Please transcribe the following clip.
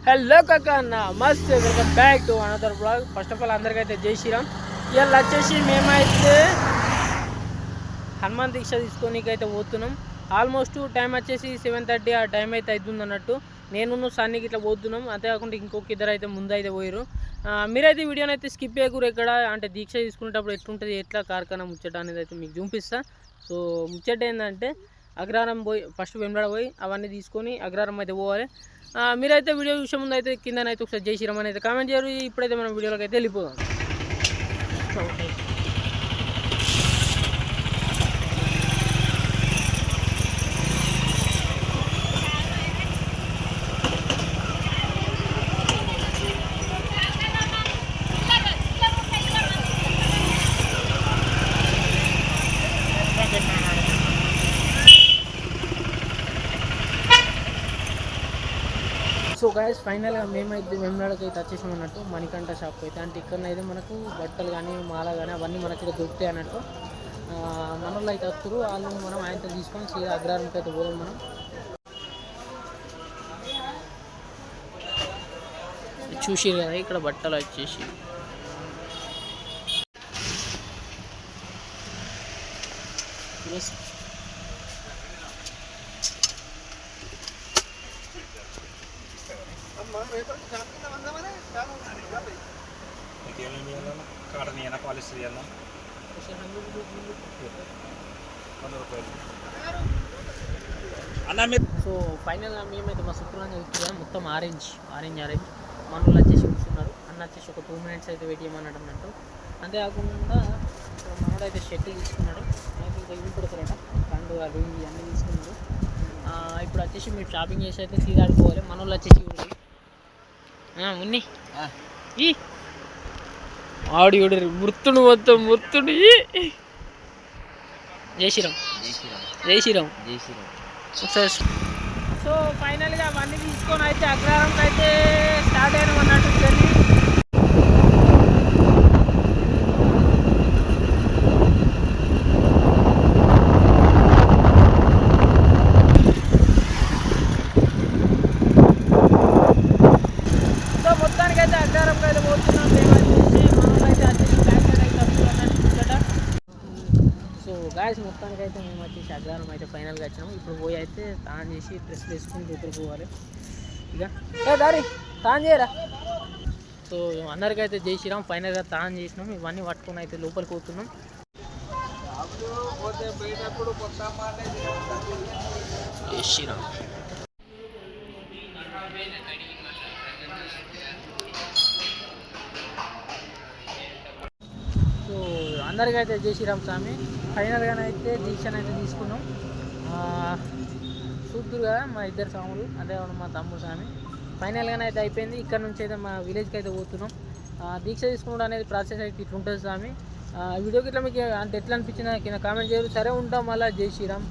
Hello కాక అన్న మస్త్ welcome back to another blog. First of all అందరికైతే జై శ్రీరామ్. ఇవాళ వచ్చేసి మేమైతే హనుమాన్ దీక్ష తీసుకోనికైతే పోతున్నాం. ఆల్మోస్ట్ టైం వచ్చేసి 7:30 ఆ టైం అయితే అవుతుంది అన్నట్టు. నేను సన్నీకి ఇట్లా పోతున్నాం. అంతేకాకుండా ఇంకొక ఇద్దరు అయితే ముందు అయితే పోయారు. మీరైతే వీడియోని అయితే స్కిప్ చేయకూరు. ఎక్కడ అంటే దీక్ష తీసుకునేటప్పుడు ఎట్లుంటుంది, ఎట్లా కార్ఖానా ముచ్చట అనేది అయితే మీకు చూపిస్తా. సో ముచ్చట ఏంటంటే అగ్రహారం పోయి ఫస్ట్ వెంబడ పోయి అవన్నీ తీసుకొని అగ్రహారం అయితే పోవాలి. మీరైతే వీడియో చూసే ముందు అయితే కిందనైతే ఒకసారి జై శ్రీరామ్ అయితే కామెంట్ చేయరు. ఇప్పుడైతే మనం వీడియోలోకి అయితే వెళ్ళిపోదాం. సో గైస్ ఫైనల్గా మేమైతే వెంబడకి అయితే వచ్చేసాం అన్నట్టు. మణికంఠ షాప్ అయితే అంటే ఇక్కడనైతే మనకు బట్టలు కానీ మాల కానీ అవన్నీ మనకి ఇక్కడ దొరుకుతాయి అన్నట్టు. మన వాళ్ళు అయితే వస్తారు. వాళ్ళు మనం ఆయనతో తీసుకొని సీదా అగ్రహారంకి అయితే పోదాం. మనం చూసి కదా ఇక్కడ బట్టలు వచ్చేసి సో ఫైనల్గా మేమైతే మా శుక్రవారం చూస్తున్నాం. మొత్తం ఆరెంజ్ మనలో వచ్చేసి కూర్చున్నారు. అన్న వచ్చేసి ఒక 2 minutes అయితే వెయిట్ చేయమన్నాడు అన్నట్టు. అంతేకాకుండా మనోడు అయితే షర్ట్ తీసుకున్నాడు. అయితే ఇంకా ఇవి కొడతారట పండు అవి అన్నీ తీసుకున్నారు. ఇప్పుడు వచ్చేసి మీరు షాపింగ్ చేసి అయితే సీదా ఆడుకోవాలి. మనోళ్ళు వచ్చేసి ఉన్ని ఈ ఆడి మృతుడు మొత్తం మృతుడు. జై శ్రీరామ్ జై శ్రీరామ్ జై శ్రీరామ్. ఒకసారి సో ఫైనల్గా అవన్నీ తీసుకొని అయితే అగ్రహారంకి అయితే స్టార్ట్ అయినాం అన్నట్టు జర్నీ. సో మొత్తానికైతే అగ్రహారంకి అయితే పోతున్నాం. గాయస్ మొత్తానికైతే మేము వచ్చేసి అగ్రహారం అయితే ఫైనల్గా వచ్చినాము. ఇప్పుడు పోయి అయితే తాన్ చేసి డ్రెస్ వేసుకుని లోపలికి పోవాలి. ఇక దారి తాన్ చేయరా. సో అందరికైతే జై శ్రీరామ్. ఫైనల్గా తాన్ చేసినాం. ఇవన్నీ పట్టుకొని అయితే లోపలికి పోతున్నాం. జై శ్రీరామ్. సో అందరికైతే జై శ్రీరామ్ స్వామి. ఫైనల్గానైతే దీక్షనైతే తీసుకున్నాం. చూద్దరు కదా మా ఇద్దరు స్వాములు, అదే మా తమ్ముడు స్వామి. ఫైనల్గానైతే అయిపోయింది. ఇక్కడ నుంచి అయితే మా విలేజ్కి అయితే పోతున్నాం. దీక్ష తీసుకోవడం అనేది ప్రాసెస్ అయితే ఇట్లా ఉంటుంది స్వామి. వీడియోకి ఇట్లా మీకు అంటే ఎట్లా అనిపించిందా కింద కామెంట్ చేయరు. సరే ఉంటాం మళ్ళీ. జై శ్రీరామ్.